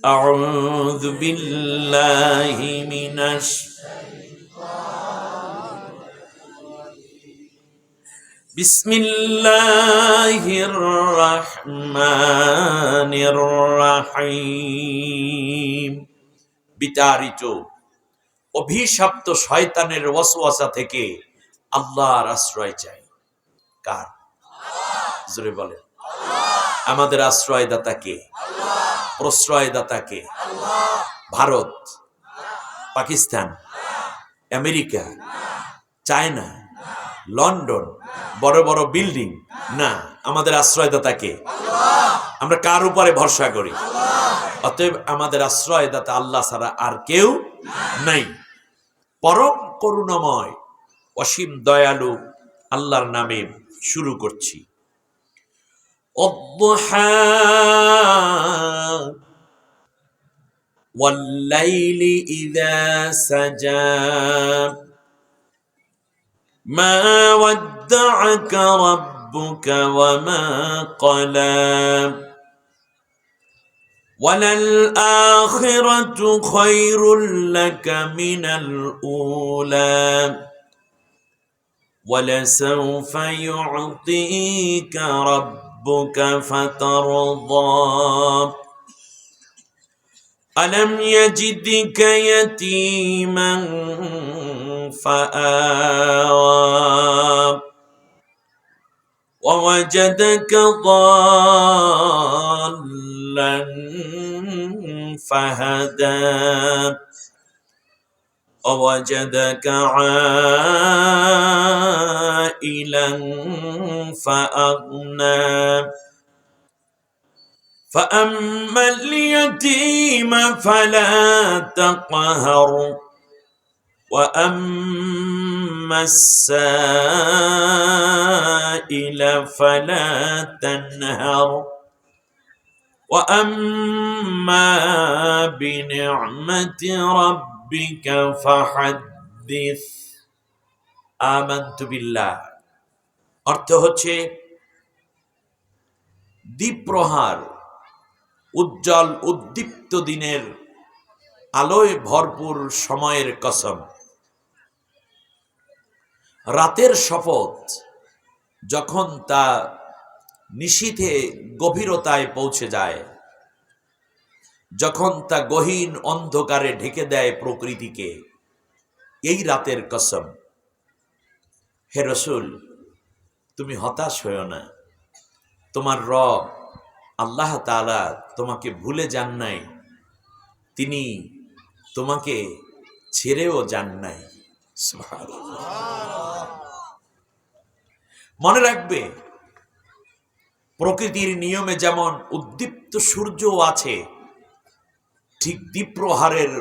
أعوذ بالله من بسم الله الرحمن الرحيم বিতাড়িত অভিশপ্ত শয়তানের ওয়াসওয়াসা থেকে আল্লাহর আশ্রয় চাই। কার? জোরে বলেন। আমাদের আশ্রয়দাতা কে? প্রশ্রয়দাতা কে? Bharat, Pakistan, America, China, London, বড় বড় বিল্ডিং না, আমাদের আশ্রয়দাতা কে? আমরা কার উপরে ভরসা করি? অতএব আমাদের আশ্রয়দাতা আল্লাহ ছাড়া আর কেউ নাই। পরম করুণাময় অসীম দয়ালু আল্লাহর নামে শুরু করছি। অদ্দুহা ওয়াল্লাইলি ইযা সাজা মা ওয়াদ্দাআকা রাব্বুকা ওয়া মা ক্বালা ওয়ালাল-আখিরাতু খায়রুল লাকা মিনাল উলা ওয়ালাসাওফা ইউ'তিকা রাব্বুকা ফাতারদা ألم يجدك يتيما فآوى ووجدك ضالا فهدى ووجدك عائلا فأغنى فأما اليتيم فلا تقهر وأما السائل فلا تنهر وأما بنعمة ربك فحدث آمنت بالله। অর্থ হচ্ছে দ্বীপ্রহার উজ্জ্বল উদ্দীপ্ত দিনের আলোয় ভরপুর সময়ের কসম, রাতের শপথ যখন তা নিশীথে গভীরতায় পৌঁছে যায়, যখন তা গহীন অন্ধকারে ঢেকে দেয় প্রকৃতিকে, এই রাতের কসম। হে রসূল, তুমি হতাশ হয়ো না, তোমার রব আল্লাহ তাআলা তোমাকে ভুলে যান নাই, তিনি তোমাকে ছেড়েও যান নাই। মনে রাখবে, প্রকৃতির নিয়মে যেমন উদ্দীপ্ত সূর্য আছে, ঠিক দ্বীপ্রহারের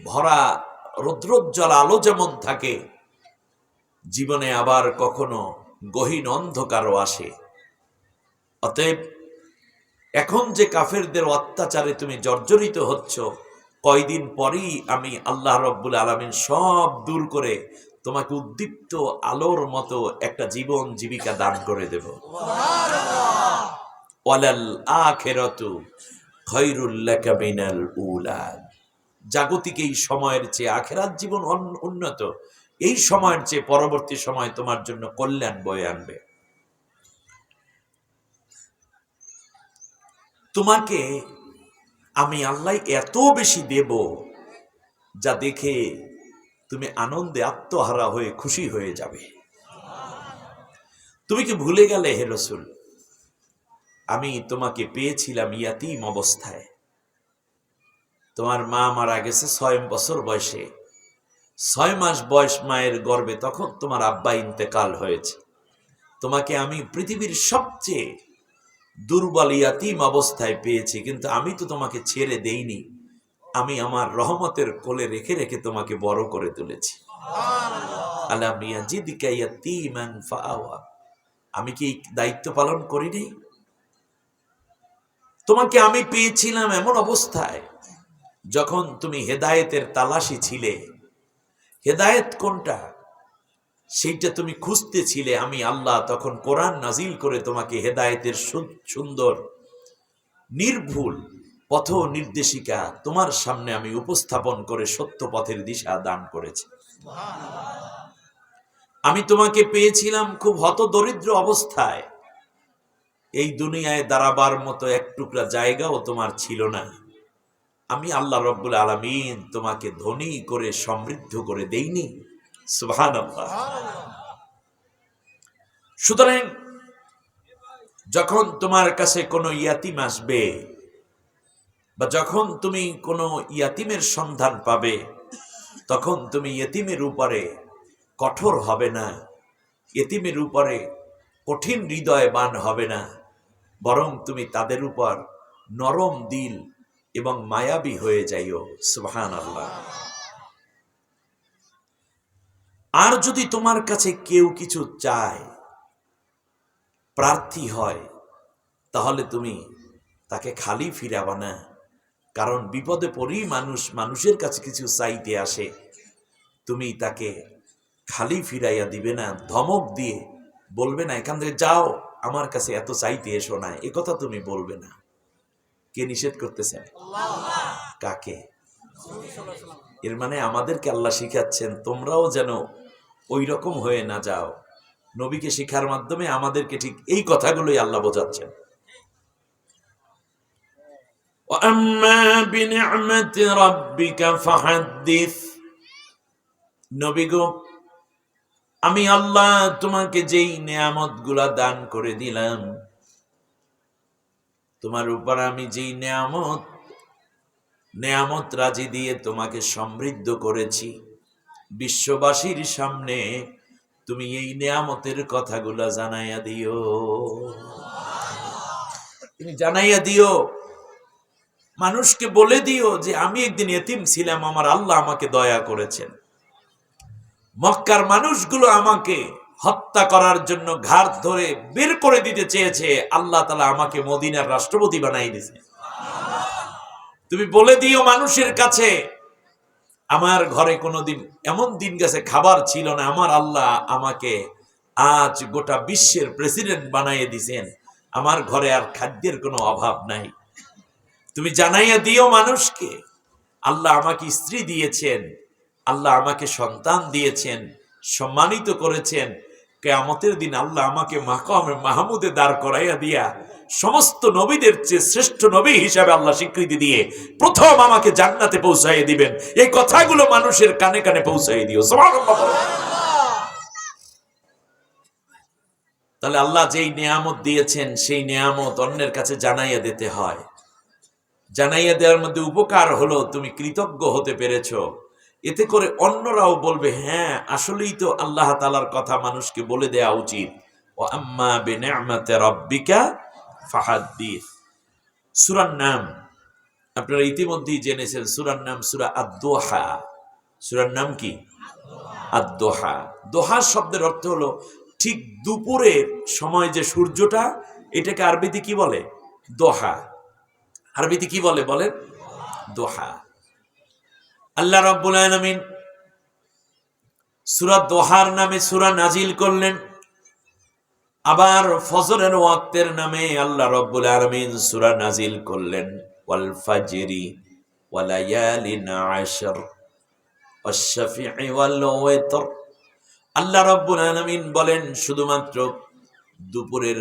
ভরা রৌদ্রোজ্জ্বল আলো যেমন থাকে, জীবনে আবার কখনো গহীন অন্ধকারও আসে। অতএব এখন যে কাফেরদের অত্যাচারে তুমি জর্জরিত হচ্ছ, কয়দিন পরেই আমি আল্লাহ রাব্বুল আলামিন সব দূর করে তোমাকে উদ্দীপ্ত আলোর মতো একটা জীবন জীবিকা দান করে দেব। ওয়ালাল আখিরাতু খায়রুল লাকা মিনাল উলা। জাগতিক এই সময়ের চেয়ে আখিরাত জীবন উন্নত, এই সময়ের চেয়ে পরবর্তী সময় তোমার জন্য কল্যাণ বয়ে আনবে। তোমাকে আমি আল্লাহ এত বেশি দেব, যা দেখে তুমি আনন্দে আত্মহারা হয়ে খুশি হয়ে যাবে। তুমি কি ভুলে গেলে হে রসূল, আমি তোমাকে পেয়েছিলাম ইয়াতীম অবস্থায়। তোমার মা মারা গেছে 6 বছর বয়সে, 6 মাস বয়স মায়ের গর্ভে, তখন তোমার আব্বা ইন্তেকাল হয়েছে। তোমাকে আমি পৃথিবীর সবচেয়ে দুর্বল ইয়াতীম অবস্থায় পেয়েছি, কিন্তু আমি তো তোমাকে ছেড়ে দেইনি, আমি আমার রহমতের কোলে রেখে রেখে তোমাকে বড় করে তুলেছি। আলাম ইয়াজিদকা ইয়াতীমান ফাআওয়া। আমি কি দায়িত্ব পালন করিনি? তোমাকে আমি পেয়েছিলাম এমন অবস্থায় যখন তুমি হেদায়েতের তালাশি ছিলে। হেদায়েত কোনটা সেইটা তুমি খুঁজতেছিলে, আমি আল্লাহ তখন কোরআন নাজিল করে তোমাকে হেদায়েতের সুন্দর নির্ভুল পথ নির্দেশিকা তোমার সামনে আমি উপস্থাপন করে সত্য পথের দিশা দান করেছি। আমি তোমাকে পেয়েছিলাম খুব হতদরিদ্র অবস্থায়, এই দুনিয়ায় দাঁড়াবার মতো এক টুকরা জায়গাও তোমার ছিল না। আমি আল্লাহ রব্বুল আলামিন তোমাকে ধনী করে সমৃদ্ধ করে দেইনি? সুবহানাল্লাহ। সুতরাং যখন তোমার কাছে কোনো ইয়াতিম আসবে বা যখন তুমি কোনো ইয়াতিমের সন্ধান পাবে, তখন তুমি ইয়েতিমের উপরে কঠোর হবে না, ইয়েতিমের উপরে কঠিন হৃদয়বান হবে না, বরং তুমি তাদের উপর নরম দিল এবং মায়াবী হয়ে যাইও। সুবহানাল্লাহ। আর যদি তোমার কাছে কেউ কিছু চায়, প্রার্থী হয়, তাহলে তুমি তাকে খালি ফিরাবা না। কারণ বিপদে পড়েই মানুষের কাছে কিছু চাইতে আসে, তুমি তাকে খালি ফিরাইয়া দিবে না, ধমক দিয়ে বলবে না এখান থেকে যাও, আমার কাছে এত চাইতে এসো না, এ কথা তুমি বলবে না। কে নিষেধ করতেছেন? কাকে? এর মানে আমাদেরকে আল্লাহ শিখাচ্ছেন তোমরাও যেন ওই রকম হয়ে না যাও। নবীকে শিখার মাধ্যমে আমাদেরকে ঠিক এই কথাগুলোই আল্লাহ বোঝাচ্ছেন। وَأَمَّا بِنِعْمَةِ رَبِّكَ فَحَدِّثْ। নবী গো, আমি আল্লাহ তোমাকে যেই নেয়ামত গুলা দান করে দিলাম, তোমার উপর আমি যেই নেয়ামত রাজি দিয়ে তোমাকে সমৃদ্ধ করেছি, বিশ্ববাসীর সামনে তুমি এই নেয়ামতের কথাগুলা জানাইয়া দিও। তুমি জানাইয়া দিও, মানুষকে বলে দিও যে আমি একদিন এতিম ছিলাম, আমার আল্লাহ আমাকে দয়া করেছেন। মক্কার মানুষগুলো আমাকে হত্যা করার জন্য ঘাড় ধরে বের করে দিতে চেয়েছে, আল্লাহ তাআলা আমাকে মদিনার রাষ্ট্রপতি বানাই দিয়েছে। তুমি বলে দিও মানুষের কাছে, আমার ঘরে কোনোদিন এমন দিন গেছে খাবার ছিল না, আমার আল্লাহ আমাকে আজ গোটা বিশ্বের প্রেসিডেন্ট বানাইয়ে দিয়েছেন, আমার ঘরে আর খাদ্যের কোনো অভাব নাই। তুমি জানাইয়া দিও মানুষকে, আল্লাহ আমাকে স্ত্রী দিয়েছেন, আল্লাহ আমাকে সন্তান দিয়েছেন, সম্মানিত করেছেন। কিয়ামতের দিন আল্লাহ আমাকে মাকামে মাহমুদে দাঁড় করাইয়া দিয়া সমস্ত নবীদের চেয়ে শ্রেষ্ঠ নবী হিসাবে আল্লাহ স্বীকৃতি দিয়ে প্রথম আমাকে জান্নাতে পৌঁছাইয়ে দিবেন। এই কথাগুলো মানুষের কানে কানে পৌঁছাইয়ে দিও। সুবহানাল্লাহ। তাহলে আল্লাহ যেই নিয়ামত দিয়েছেন সেই নিয়ামত অন্যের কাছে জানাইয়া দিতে হয়। জানাইয়া দেওয়ার মধ্যে উপকার হলো তুমি কৃতজ্ঞ হতে পেরেছো, এতে করে অন্যরাও বলবে হ্যাঁ আসলেই তো আল্লাহ তাআলার কথা মানুষকে বলে দেওয়া উচিত। ওয়া আম্মা বিনি'মাতি রাব্বিকা ফাহাদ্দিস। সূরার নাম আপনারা ইতিমধ্যেই জেনেছেন, সূরার নাম সূরা আদ-দোহা। সূরার নাম কি? আদ-দোহা। দোহা শব্দের অর্থ হলো ঠিক দুপুরের সময় যে সূর্যটা, এটাকে আরবিতে কি বলে? দোহা। আরবিতে কি বলে বলেন? দোহা। আল্লাহ রাব্বুল আলামিন সূরা দোহার নামে সূরা নাজিল করলেন, আবার ফজরের ওয়াক্তের নামে আল্লাহ রাব্বুল আলামিন সূরা নাজিল করলেন, ওয়াল ফাজরি ওয়া লায়ালিন আশর ওয়াশ শাফিঈ ওয়াল ওয়াতর। আল্লাহ রাব্বুল আলামিন বলেন শুধুমাত্র দুপুরের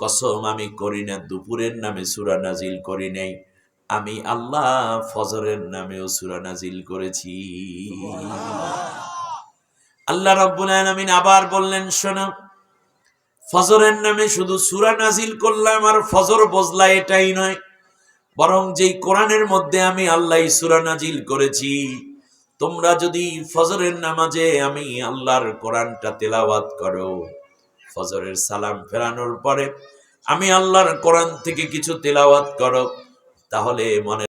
কসম আমি করি না, দুপুরের নামে সূরা নাজিল করি নাই, আমি আল্লাহ ফজরের নামেও সূরা নাজিল করেছি। আল্লাহ রাব্বুল আলামিন আবার বললেন শোনো, ফজরের নামে শুধু সূরা নাজিল করলাম আর ফজর বুঝলা এটাই নয়, বরং যেই কোরআনের মধ্যে আমি আল্লাহ সূরা নাজিল করেছি, তোমরা যদি ফজরের নামাজে আমি আল্লাহর কোরআনটা তেলাওয়াত করো, ফজরের সালাম ফেরানোর পরে আমি আল্লাহর কোরআন থেকে কিছু তেলাওয়াত করো, তাহলে মনে